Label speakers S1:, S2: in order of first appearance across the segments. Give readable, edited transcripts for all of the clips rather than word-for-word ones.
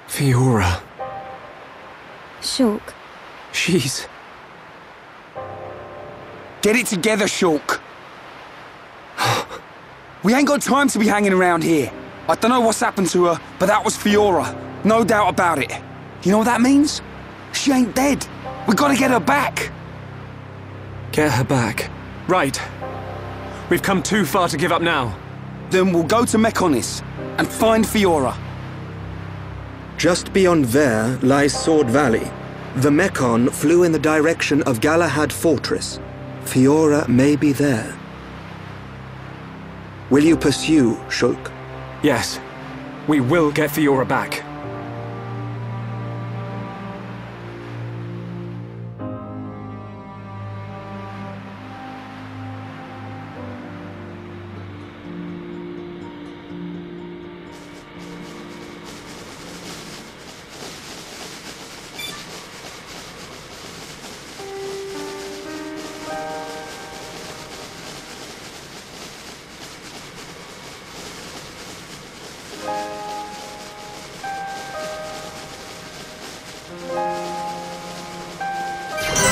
S1: Fiora.
S2: Shulk.
S1: She's...
S3: Get it together, Shulk. We ain't got time to be hanging around here. I don't know what's happened to her, but that was Fiora. No doubt about it. You know what that means? She ain't dead. We gotta get her back.
S1: Get her back. Right. We've come too far to give up now.
S3: Then we'll go to Mechonis and find Fiora.
S4: Just beyond there lies Sword Valley. The Mechon flew in the direction of Galahad Fortress. Fiora may be there. Will you pursue, Shulk?
S1: Yes. We will get Fiora back.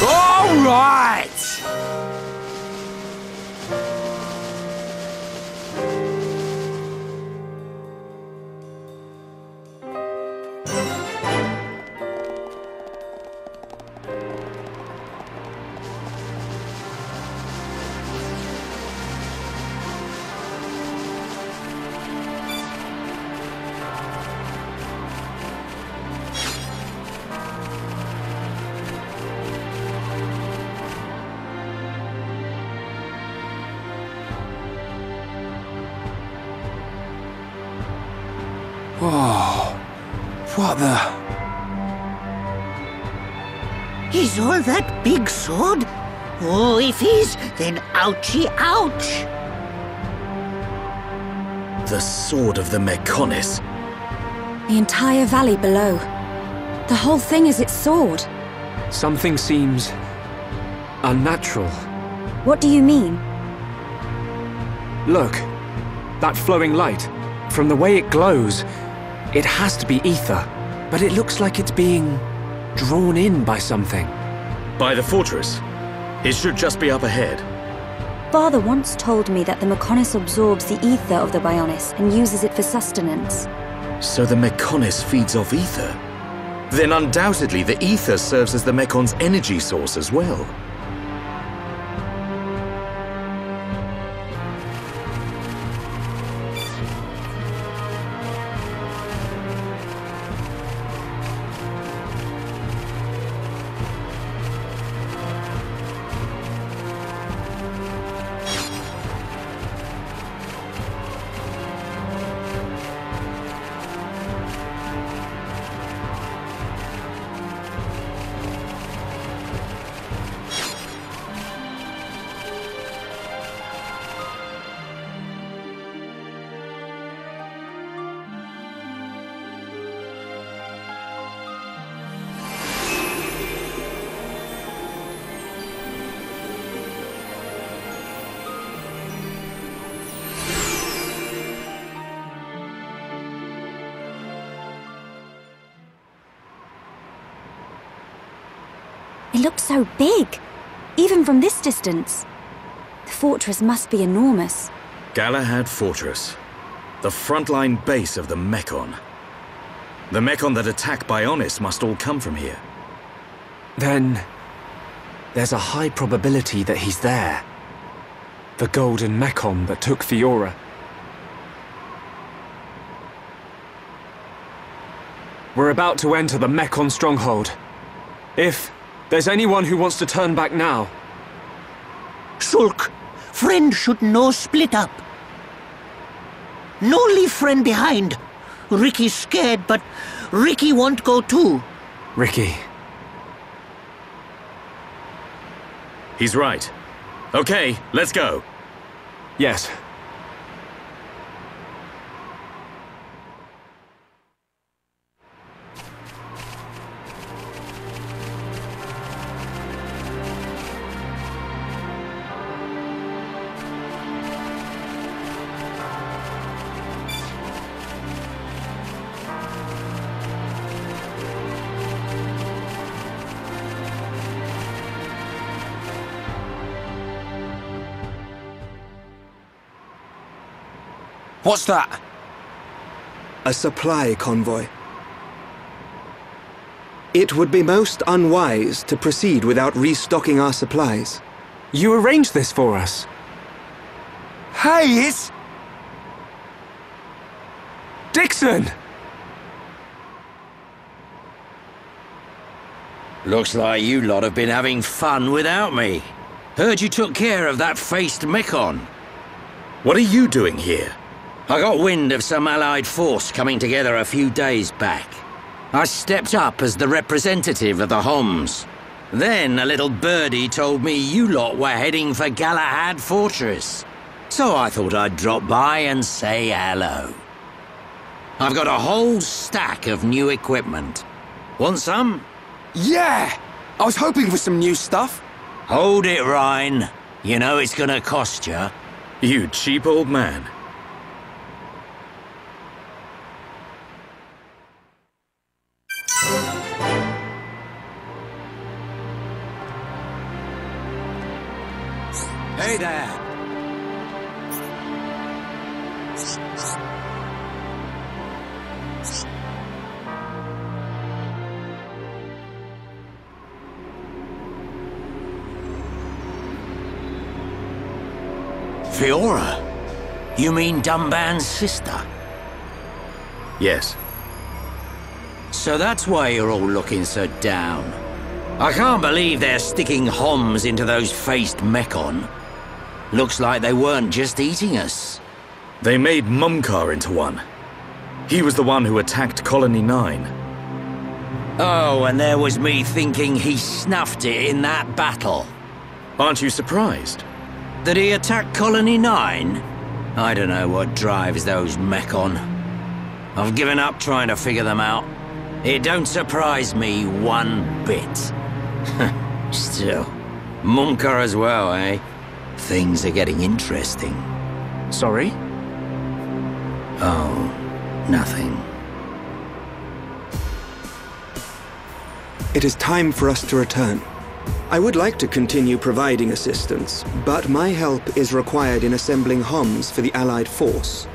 S3: All right! Whoa. What the...
S5: Is all that big sword? Oh, if he's, then ouchie ouch!
S6: The sword of the Mechonis.
S2: The entire valley below. The whole thing is its sword.
S1: Something seems... unnatural.
S2: What do you mean?
S1: Look. That flowing light. From the way it glows, it has to be ether. But it looks like it's being... drawn in by something.
S6: By the fortress. It should just be up ahead.
S2: Father once told me that the Mechonis absorbs the ether of the Bionis and uses it for sustenance.
S6: So the Mechonis feeds off ether? Then undoubtedly the ether serves as the Mekon's energy source as well.
S2: It looks so big, even from this distance. The fortress must be enormous.
S6: Galahad Fortress. The frontline base of the Mechon. The Mechon that attack Bionis must all come from here.
S1: Then... there's a high probability that he's there. The golden Mechon that took Fiora. We're about to enter the Mechon stronghold. If there's anyone who wants to turn back now...
S5: Shulk, friend should no split up. No leave friend behind. Ricky's scared, but Ricky won't go too.
S1: Ricky.
S6: He's right. Okay, let's go.
S1: Yes.
S3: What's that?
S4: A supply convoy. It would be most unwise to proceed without restocking our supplies.
S1: You arranged this for us.
S3: Hey, it's...
S1: Dixon!
S7: Looks like you lot have been having fun without me. Heard you took care of that faced Mekon.
S6: What are you doing here?
S7: I got wind of some allied force coming together a few days back. I stepped up as the representative of the Homs. Then a little birdie told me you lot were heading for Galahad Fortress. So I thought I'd drop by and say hello. I've got a whole stack of new equipment. Want some?
S3: Yeah! I was hoping for some new stuff.
S7: Hold it, Ryan. You know it's gonna cost you.
S6: You cheap old man.
S7: Hey there. Fiora? You mean Dunban's sister?
S6: Yes.
S7: So that's why you're all looking so down. I can't believe they're sticking Homs into those faced Mekon. Looks like they weren't just eating us.
S6: They made Mumkar into one. He was the one who attacked Colony 9.
S7: Oh, and there was me thinking he snuffed it in that battle.
S6: Aren't you surprised?
S7: Did he attack Colony 9? I don't know what drives those Mekon. I've given up trying to figure them out. It don't surprise me one bit. Still, Mumkar as well, eh? Things are getting interesting.
S1: Sorry?
S7: Oh, nothing.
S4: It is time for us to return. I would like to continue providing assistance, but my help is required in assembling Homs for the Allied force.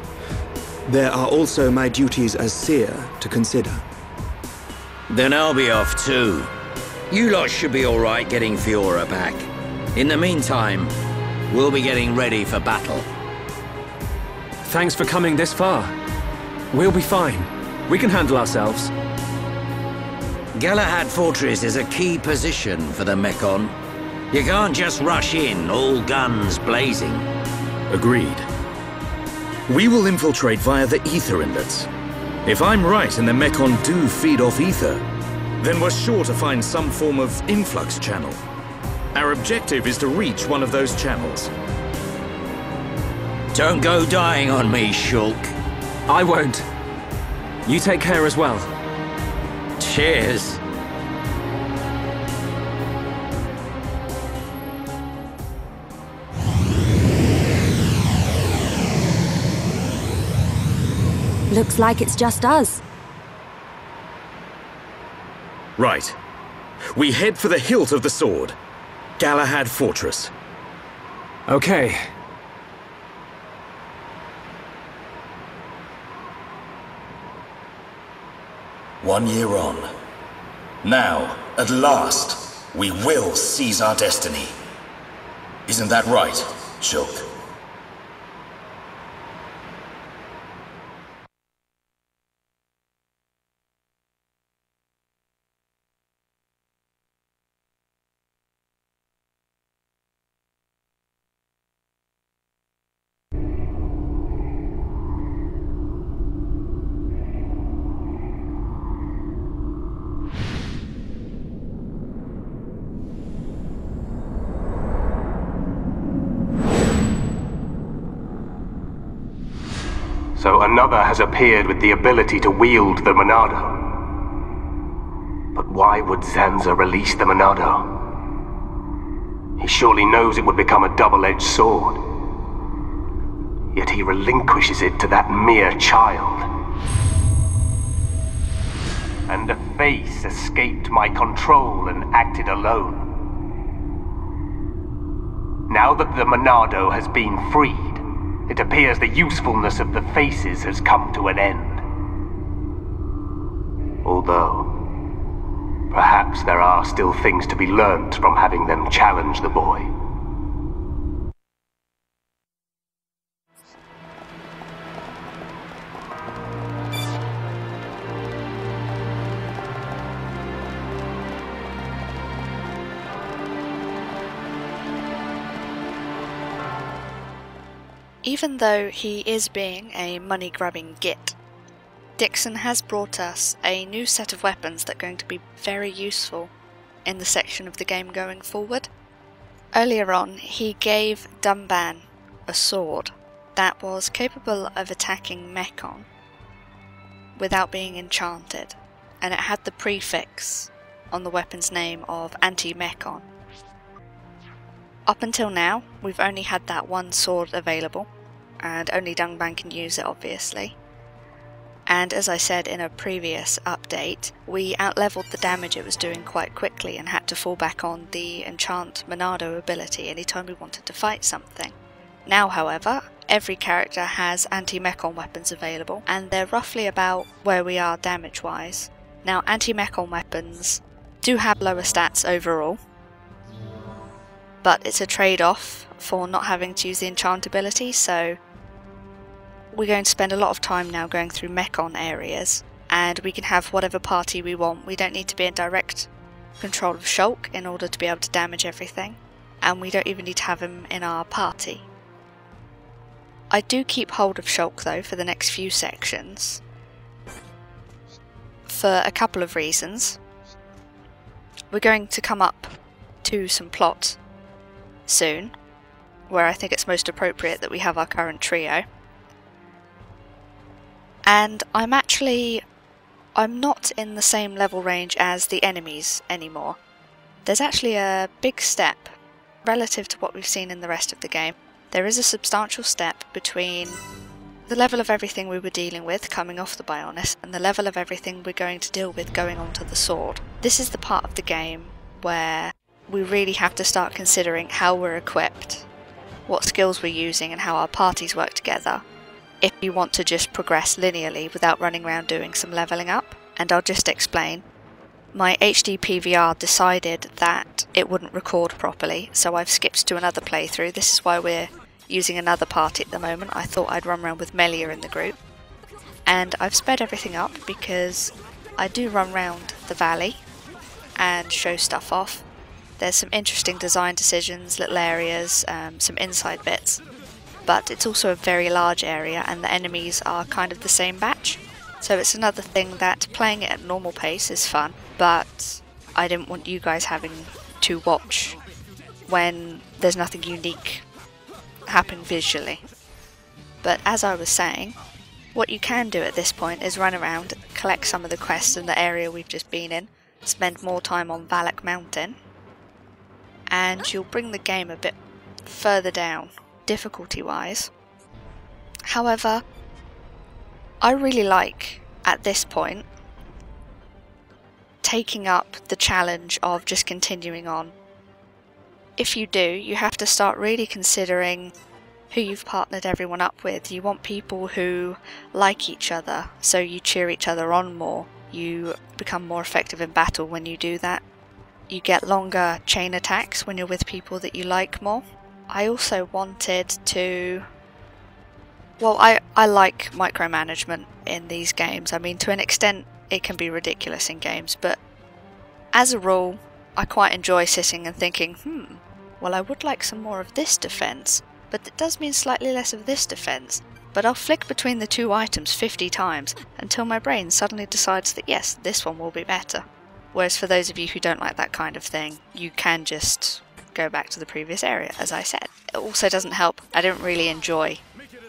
S4: There are also my duties as seer to consider.
S7: Then I'll be off too. You lot should be all right getting Fiora back. In the meantime, we'll be getting ready for battle.
S1: Thanks for coming this far. We'll be fine. We can handle ourselves.
S7: Galahad Fortress is a key position for the Mekon. You can't just rush in, all guns blazing.
S6: Agreed. We will infiltrate via the ether inlets. If I'm right and the Mekon do feed off ether, then we're sure to find some form of influx channel. Our objective is to reach one of those channels.
S7: Don't go dying on me, Shulk.
S1: I won't. You take care as well.
S7: Cheers.
S2: Looks like it's just us.
S6: Right. We head for the hilt of the sword. Galahad Fortress.
S1: Okay.
S8: One year on. Now, at last, we will seize our destiny. Isn't that right, Shulk?
S9: So another has appeared with the ability to wield the Monado. But why would Zanza release the Monado? He surely knows it would become a double-edged sword. Yet he relinquishes it to that mere child. And a face escaped my control and acted alone. Now that the Monado has been freed, it appears the usefulness of the faces has come to an end. Although, perhaps there are still things to be learnt from having them challenge the boy.
S10: Even though he is being a money-grabbing git, Dixon has brought us a new set of weapons that are going to be very useful in the section of the game going forward. Earlier on, he gave Dunban a sword that was capable of attacking Mekon without being enchanted, and it had the prefix on the weapon's name of Anti-Mekon. Up until now, we've only had that one sword available, and only Dunban can use it, obviously. And as I said in a previous update, we outleveled the damage it was doing quite quickly and had to fall back on the Enchant Monado ability anytime we wanted to fight something. Now, however, every character has anti-Mekon weapons available, and they're roughly about where we are damage-wise. Now, anti-Mekon weapons do have lower stats overall, but it's a trade-off for not having to use the enchant ability, so we're going to spend a lot of time now going through Mekon areas, and we can have whatever party we want. We don't need to be in direct control of Shulk in order to be able to damage everything, and we don't even need to have him in our party. I do keep hold of Shulk though for the next few sections, for a couple of reasons. We're going to come up to some plot soon, where I think it's most appropriate that we have our current trio. And I'm not in the same level range as the enemies anymore. There's actually a big step relative to what we've seen in the rest of the game. There is a substantial step between the level of everything we were dealing with coming off the Bionis and the level of everything we're going to deal with going onto the sword. This is the part of the game where we really have to start considering how we're equipped, what skills we're using, and how our parties work together, if you want to just progress linearly without running around doing some levelling up. And I'll just explain. My HD PVR decided that it wouldn't record properly, so I've skipped to another playthrough. This is why we're using another party at the moment. I thought I'd run around with Melia in the group. And I've sped everything up because I do run around the valley and show stuff off. There's some interesting design decisions, little areas, some inside bits. But it's also a very large area and the enemies are kind of the same batch. So it's another thing that playing it at normal pace is fun, but I didn't want you guys having to watch when there's nothing unique happen visually. But as I was saying, what you can do at this point is run around, collect some of the quests in the area we've just been in, spend more time on Valak Mountain, and you'll bring the game a bit further down, difficulty-wise. However, I really like, at this point, taking up the challenge of just continuing on. If you do, you have to start really considering who you've partnered everyone up with. You want people who like each other, so you cheer each other on more. You become more effective in battle when you do that. You get longer chain attacks when you're with people that you like more. I also wanted to... Well, I like micromanagement in these games. I mean, to an extent, it can be ridiculous in games, but as a rule, I quite enjoy sitting and thinking, well, I would like some more of this defense, but it does mean slightly less of this defense. But I'll flick between the two items 50 times until my brain suddenly decides that yes, this one will be better. Whereas for those of you who don't like that kind of thing, you can just go back to the previous area, as I said. It also doesn't help, I didn't really enjoy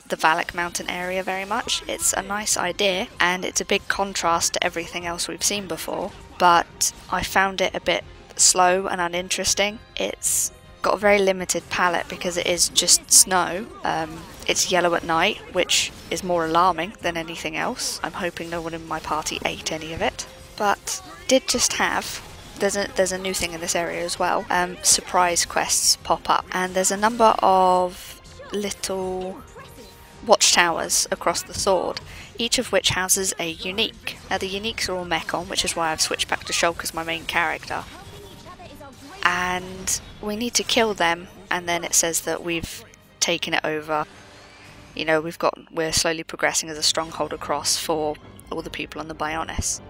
S10: the Valak Mountain area very much. It's a nice idea, and it's a big contrast to everything else we've seen before, but I found it a bit slow and uninteresting. It's got a very limited palette because it is just snow. It's yellow at night, which is more alarming than anything else. I'm hoping no one in my party ate any of it. But did just have, there's a new thing in this area as well, surprise quests pop up, and there's a number of little watchtowers across the sword, each of which houses a unique. Now the uniques are all Mechon, which is why I've switched back to Shulk as my main character. And we need to kill them, and then it says that we've taken it over. You know, we're slowly progressing as a stronghold across for all the people on the Bionis.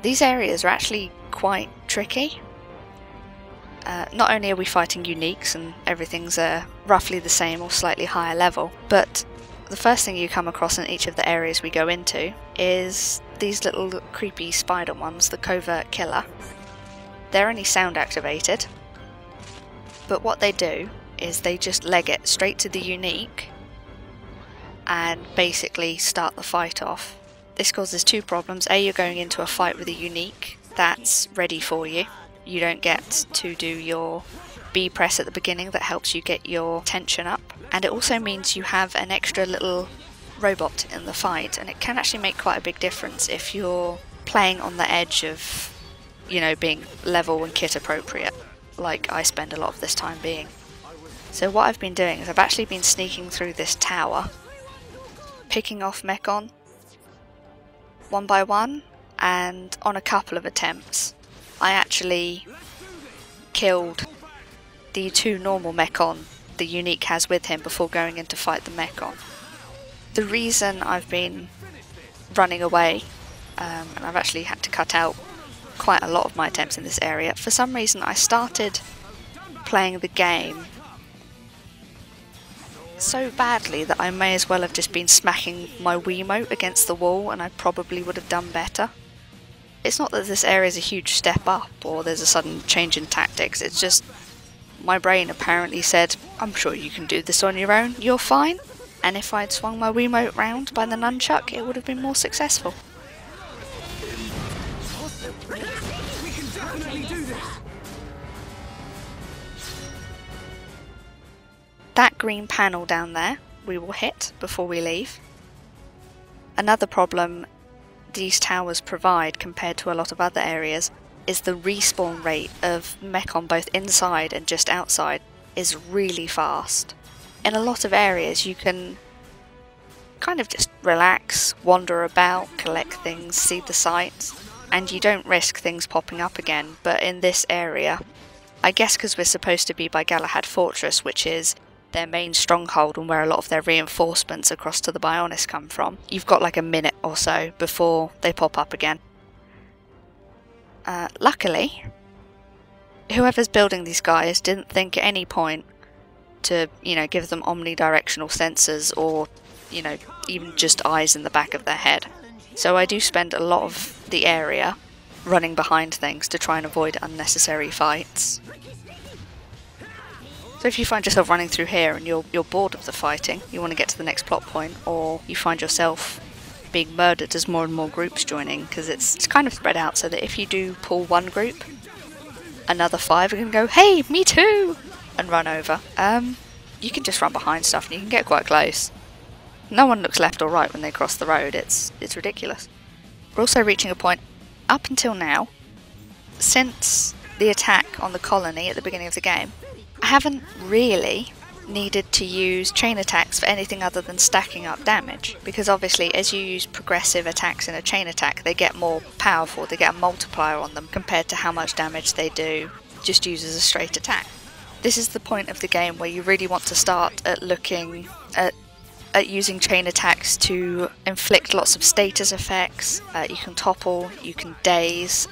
S10: These areas are actually quite tricky. Not only are we fighting uniques and everything's roughly the same or slightly higher level, but the first thing you come across in each of the areas we go into is these little creepy spider ones, the covert killer. They're only sound activated, but what they do is they just leg it straight to the unique and basically start the fight off. This causes two problems. A, you're going into a fight with a unique that's ready for you. You don't get to do your B press at the beginning that helps you get your tension up. And it also means you have an extra little robot in the fight, and it can actually make quite a big difference if you're playing on the edge of, you know, being level and kit appropriate, like I spend a lot of this time being. So what I've been doing is I've actually been sneaking through this tower, picking off Mechon one by one, and on a couple of attempts I actually killed the two normal Mechon the unique has with him before going in to fight the Mechon. The reason I've been running away, and I've actually had to cut out quite a lot of my attempts in this area, for some reason I started playing the game so badly that I may as well have just been smacking my Wiimote against the wall, and I probably would have done better. It's not that this area is a huge step up or there's a sudden change in tactics, it's just my brain apparently said, I'm sure you can do this on your own, you're fine. And if I'd swung my Wiimote round by the nunchuck, it would have been more successful.
S3: We can definitely do this.
S10: That green panel down there we will hit before we leave. Another problem these towers provide compared to a lot of other areas is the respawn rate of Mechon both inside and just outside is really fast. In a lot of areas you can kind of just relax, wander about, collect things, see the sights, and you don't risk things popping up again. But in this area, I guess because we're supposed to be by Galahad Fortress, which is their main stronghold and where a lot of their reinforcements across to the Bionis come from, you've got like a minute or so before they pop up again. Luckily, whoever's building these guys didn't think at any point to, you know, give them omnidirectional sensors or, you know, even just eyes in the back of their head. So I do spend a lot of the area running behind things to try and avoid unnecessary fights. So if you find yourself running through here and you're bored of the fighting, you want to get to the next plot point, or you find yourself being murdered as more and more groups joining, because it's kind of spread out so that if you do pull one group, another 5 are going to go, hey, me too, and run over. You can just run behind stuff and you can get quite close. No one looks left or right when they cross the road, it's ridiculous. We're also reaching a point, up until now, since the attack on the colony at the beginning of the game, I haven't really needed to use chain attacks for anything other than stacking up damage, because obviously as you use progressive attacks in a chain attack they get more powerful, they get a multiplier on them compared to how much damage they do just use as a straight attack. This is the point of the game where you really want to start at looking at using chain attacks to inflict lots of status effects. You can topple, you can daze.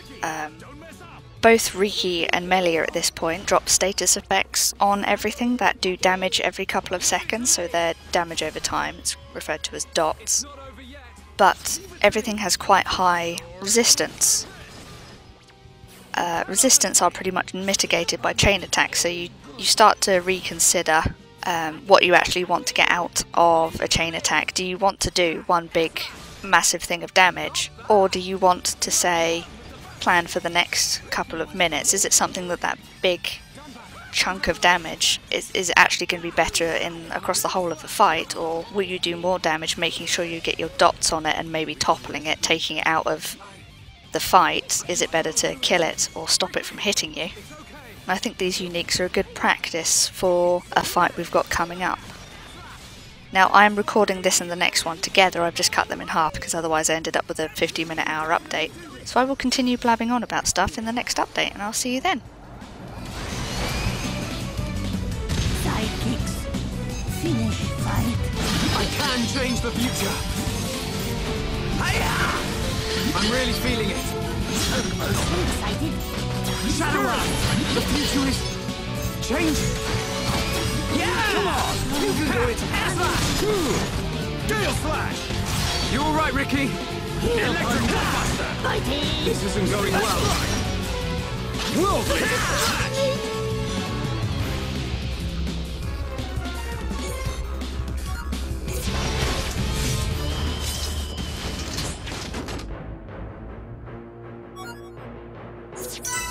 S10: Both Riki and Melia at this point drop status effects on everything that do damage every couple of seconds, so they're damage over time, it's referred to as dots. But everything has quite high resistance. Resistance are pretty much mitigated by chain attacks, so you start to reconsider what you actually want to get out of a chain attack. Do you want to do one big massive thing of damage, or do you want to say plan for the next couple of minutes? Is it something that big chunk of damage is actually going to be better across the whole of the fight, or will you do more damage making sure you get your dots on it and maybe toppling it, taking it out of the fight? Is it better to kill it or stop it from hitting you? And I think these uniques are a good practice for a fight we've got coming up. Now, I'm recording this and the next one together. I've just cut them in half because otherwise I ended up with a 50-minute-hour update. So I will continue blabbing on about stuff in the next update, and I'll see you then.
S5: Sidekicks. Finish fight.
S1: I can change the future. Hiya! I'm really feeling it.
S5: So excited.
S1: Shadowrun! The future is changing. Yeah! Come on! You can do it! Air Slash! Gale Slash! You alright, Ricky? Electric Blockbuster! This isn't going well. Whirlwind Slash!